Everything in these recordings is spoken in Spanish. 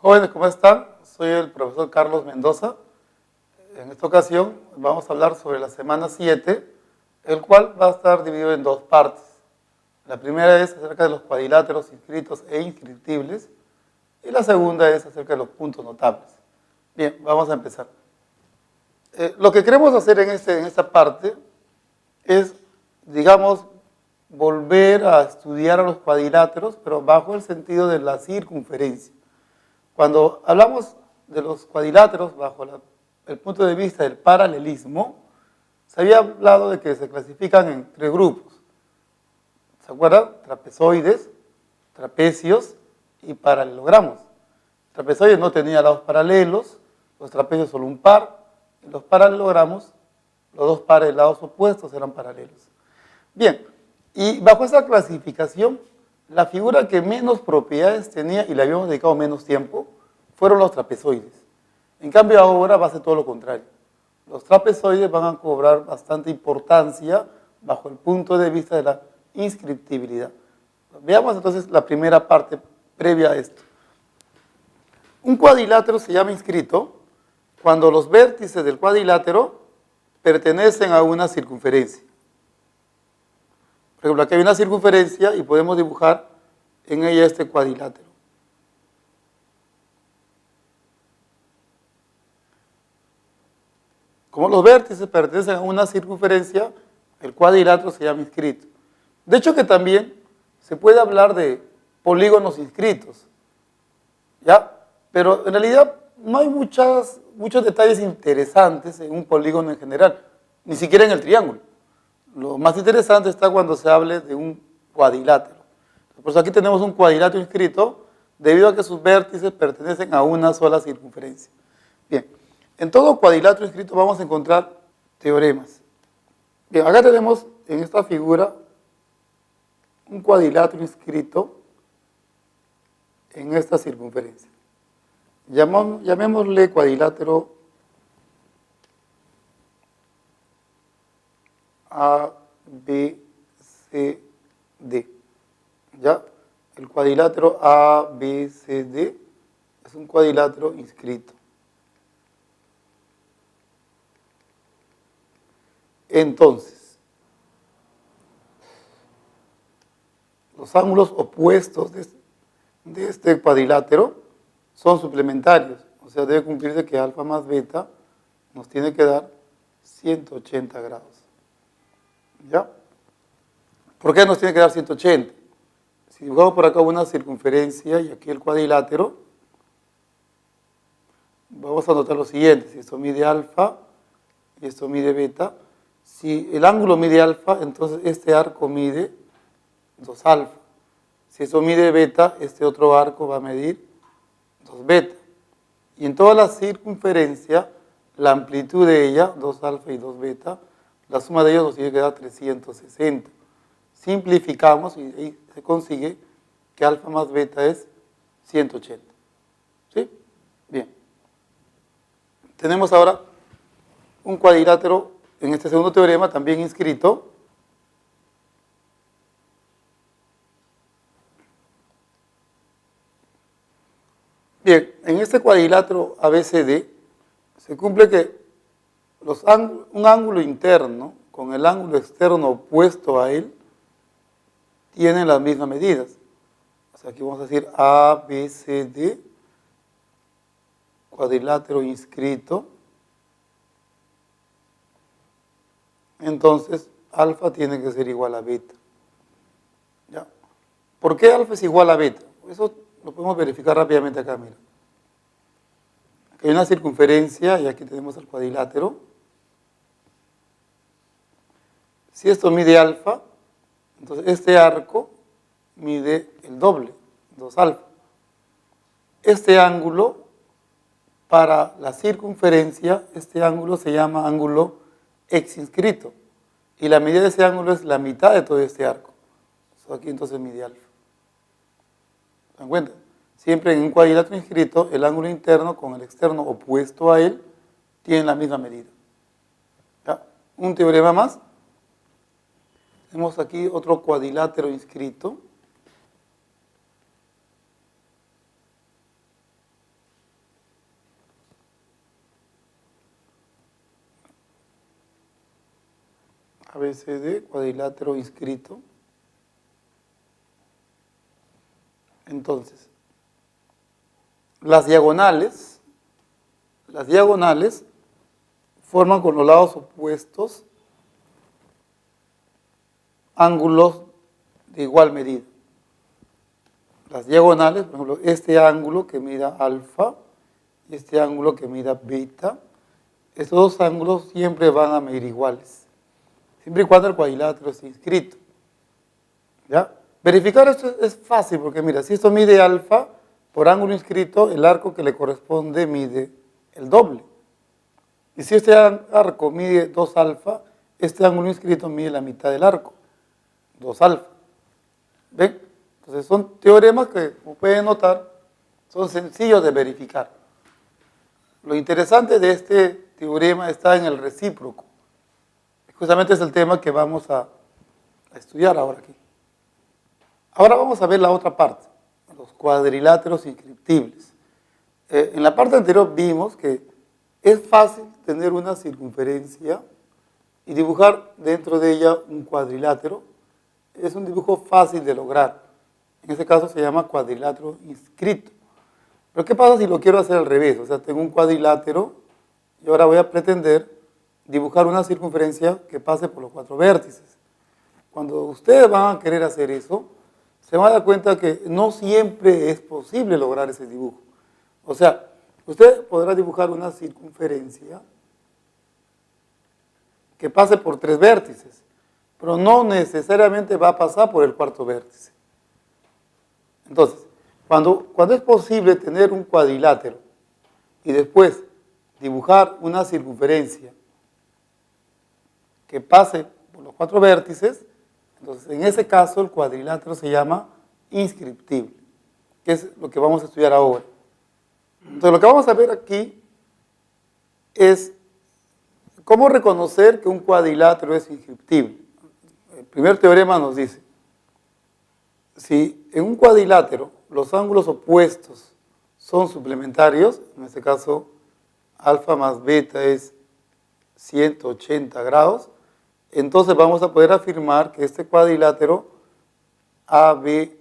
Jóvenes, ¿cómo están? Soy el profesor Carlos Mendoza. En esta ocasión vamos a hablar sobre la semana 7, el cual va a estar dividido en dos partes. La primera es acerca de los cuadriláteros inscritos e inscriptibles y la segunda es acerca de los puntos notables. Bien, vamos a empezar. Lo que queremos hacer en esta parte es, digamos, volver a estudiar a los cuadriláteros, pero bajo el sentido de la circunferencia. Cuando hablamos de los cuadriláteros bajo el punto de vista del paralelismo, se había hablado de que se clasifican en tres grupos. ¿Se acuerdan? Trapezoides, trapecios y paralelogramos. Trapezoides no tenía lados paralelos, los trapecios solo un par, y los paralelogramos, los dos pares de lados opuestos eran paralelos. Bien, y bajo esa clasificación, la figura que menos propiedades tenía y le habíamos dedicado menos tiempo fueron los trapezoides. En cambio ahora va a ser todo lo contrario. Los trapezoides van a cobrar bastante importancia bajo el punto de vista de la inscriptibilidad. Veamos entonces la primera parte previa a esto. Un cuadrilátero se llama inscrito cuando los vértices del cuadrilátero pertenecen a una circunferencia. Por ejemplo, aquí hay una circunferencia y podemos dibujar en ella este cuadrilátero. Como los vértices pertenecen a una circunferencia, el cuadrilátero se llama inscrito. De hecho que también se puede hablar de polígonos inscritos, ¿ya? Pero en realidad no hay muchos detalles interesantes en un polígono en general, ni siquiera en el triángulo. Lo más interesante está cuando se hable de un cuadrilátero. Por eso aquí tenemos un cuadrilátero inscrito debido a que sus vértices pertenecen a una sola circunferencia. Bien, en todo cuadrilátero inscrito vamos a encontrar teoremas. Bien, acá tenemos en esta figura un cuadrilátero inscrito en esta circunferencia. Llamémosle cuadrilátero A, B, C, D. ¿Ya? El cuadrilátero A, B, C, D es un cuadrilátero inscrito. Entonces, los ángulos opuestos de este cuadrilátero son suplementarios. O sea, debe cumplirse que alfa más beta nos tiene que dar 180 grados. ¿Ya? ¿Por qué nos tiene que dar 180? Si dibujamos por acá una circunferencia y aquí el cuadrilátero, vamos a notar lo siguiente: si esto mide alfa y esto mide beta, si el ángulo mide alfa, entonces este arco mide 2 alfa. Si esto mide beta, este otro arco va a medir 2 beta. Y en toda la circunferencia, la amplitud de ella, 2 alfa y 2 beta, la suma de ellos nos tiene que dar 360. Simplificamos y ahí se consigue que alfa más beta es 180. ¿Sí? Bien. Tenemos ahora un cuadrilátero en este segundo teorema también inscrito. Bien, en este cuadrilátero ABCD se cumple que un ángulo interno con el ángulo externo opuesto a él tienen las mismas medidas. O sea, aquí vamos a decir ABCD, cuadrilátero inscrito. Entonces, alfa tiene que ser igual a beta. ¿Ya? ¿Por qué alfa es igual a beta? Eso lo podemos verificar rápidamente acá, mira. Aquí hay una circunferencia y aquí tenemos el cuadrilátero. Si esto mide alfa, entonces este arco mide el doble, 2 alfa. Este ángulo, para la circunferencia, este ángulo se llama ángulo exinscrito. Y la medida de ese ángulo es la mitad de todo este arco. Aquí entonces mide alfa. ¿Se dan cuenta? Siempre en un cuadrilátero inscrito, el ángulo interno con el externo opuesto a él tienen la misma medida. ¿Ya? Un teorema más. Tenemos aquí otro cuadrilátero inscrito. ABCD, cuadrilátero inscrito. Entonces, las diagonales forman con los lados opuestos ángulos de igual medida. Las diagonales, por ejemplo, este ángulo que mida alfa y este ángulo que mida beta, estos dos ángulos siempre van a medir iguales, siempre y cuando el cuadrilátero esté inscrito. ¿Ya? Verificar esto es fácil porque mira, si esto mide alfa, por ángulo inscrito, el arco que le corresponde mide el doble. Y si este arco mide 2 alfa, este ángulo inscrito mide la mitad del arco, 2 alfa. ¿Ven? Entonces son teoremas que, como pueden notar, son sencillos de verificar. Lo interesante de este teorema está en el recíproco. Justamente es el tema que vamos a estudiar ahora aquí. Ahora vamos a ver la otra parte, los cuadriláteros inscriptibles. En la parte anterior vimos que es fácil tener una circunferencia y dibujar dentro de ella un cuadrilátero. Es un dibujo fácil de lograr. En este caso se llama cuadrilátero inscrito. Pero ¿qué pasa si lo quiero hacer al revés? O sea, tengo un cuadrilátero y ahora voy a pretender dibujar una circunferencia que pase por los 4 vértices. Cuando ustedes van a querer hacer eso, se van a dar cuenta que no siempre es posible lograr ese dibujo. O sea, usted podrá dibujar una circunferencia que pase por 3 vértices, pero no necesariamente va a pasar por el 4.º vértice. Entonces, cuando es posible tener un cuadrilátero y después dibujar una circunferencia que pase por los 4 vértices, entonces en ese caso el cuadrilátero se llama inscriptible, que es lo que vamos a estudiar ahora. Entonces lo que vamos a ver aquí es cómo reconocer que un cuadrilátero es inscriptible. El primer teorema nos dice, si en un cuadrilátero los ángulos opuestos son suplementarios, en este caso alfa más beta es 180 grados, entonces vamos a poder afirmar que este cuadrilátero ABCD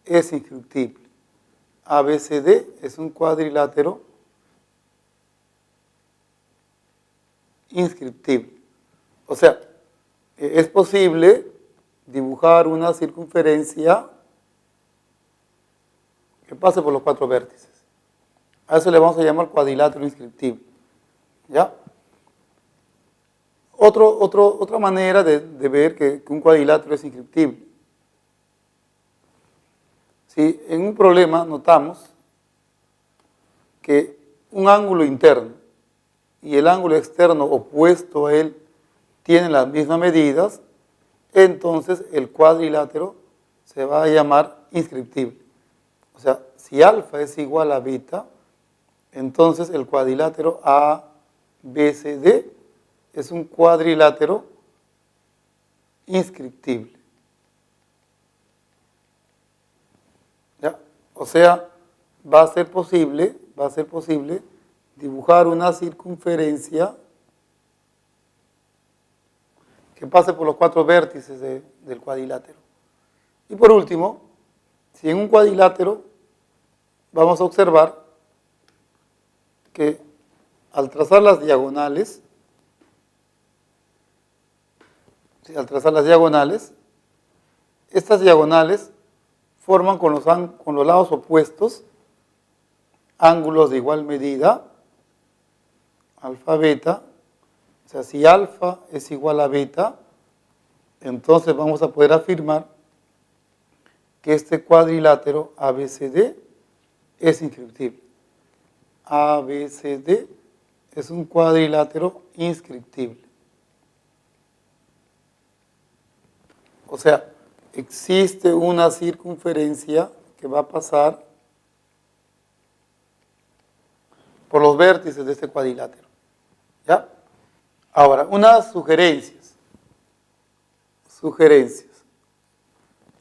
es inscriptible. ABCD es un cuadrilátero inscriptible. O sea, es posible dibujar una circunferencia que pase por los 4 vértices. A eso le vamos a llamar cuadrilátero inscriptible. ¿Ya? Otra manera de ver que un cuadrilátero es inscriptible. Si en un problema notamos que un ángulo interno y el ángulo externo opuesto a él tienen las mismas medidas, entonces el cuadrilátero se va a llamar inscriptible. O sea, si alfa es igual a beta, entonces el cuadrilátero ABCD es un cuadrilátero inscriptible. ¿Ya? O sea, va a ser posible dibujar una circunferencia que pase por los 4 vértices del cuadrilátero. Y por último, si en un cuadrilátero vamos a observar que al trazar las diagonales, estas diagonales forman con los lados opuestos ángulos de igual medida, alfa, beta. O sea, si alfa es igual a beta, entonces vamos a poder afirmar que este cuadrilátero ABCD es inscriptible. ABCD es un cuadrilátero inscriptible. O sea, existe una circunferencia que va a pasar por los vértices de este cuadrilátero. ¿Ya? Ahora, unas sugerencias.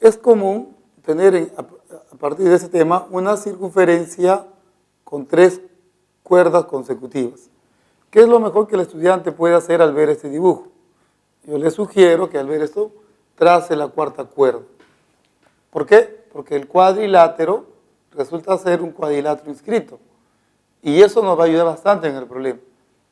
Es común tener a partir de ese tema una circunferencia con 3 cuerdas consecutivas. ¿Qué es lo mejor que el estudiante puede hacer al ver este dibujo? Yo le sugiero que al ver esto, trace la cuarta cuerda. ¿Por qué? Porque el cuadrilátero resulta ser un cuadrilátero inscrito. Y eso nos va a ayudar bastante en el problema.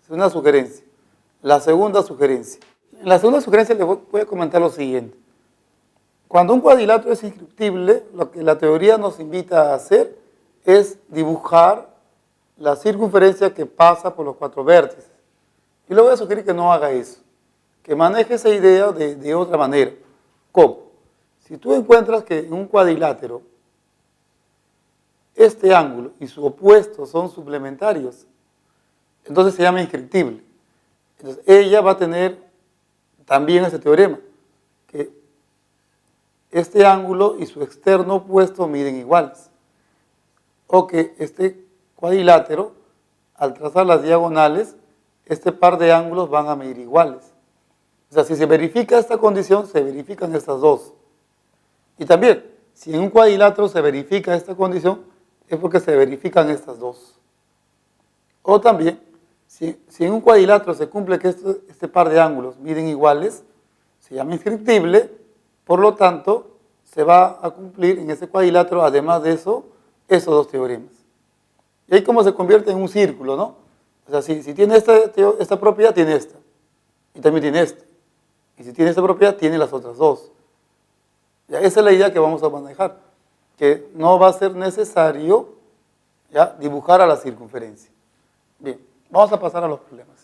Es una sugerencia. La segunda sugerencia. En la segunda sugerencia les voy a comentar lo siguiente. Cuando un cuadrilátero es inscriptible, lo que la teoría nos invita a hacer es dibujar la circunferencia que pasa por los 4 vértices. Yo le voy a sugerir que no haga eso, que maneje esa idea de otra manera. ¿Cómo? Si tú encuentras que en un cuadrilátero este ángulo y su opuesto son suplementarios, entonces se llama inscriptible. Entonces ella va a tener también ese teorema, que este ángulo y su externo opuesto miden iguales. O que este cuadrilátero, al trazar las diagonales, este par de ángulos van a medir iguales. O sea, si se verifica esta condición, se verifican estas dos. Y también, si en un cuadrilátero se verifica esta condición, es porque se verifican estas dos. O también, si en un cuadrilátero se cumple que este par de ángulos miden iguales, se llama inscriptible, por lo tanto, se va a cumplir en ese cuadrilátero, además de eso, esos dos teoremas. Y ahí como se convierte en un círculo, ¿no? O sea, si tiene esta propiedad, tiene esta. Y también tiene esta. Y si tiene esta propiedad, tiene las otras dos. Ya, esa es la idea que vamos a manejar. Que no va a ser necesario ya dibujar a la circunferencia. Bien, vamos a pasar a los problemas.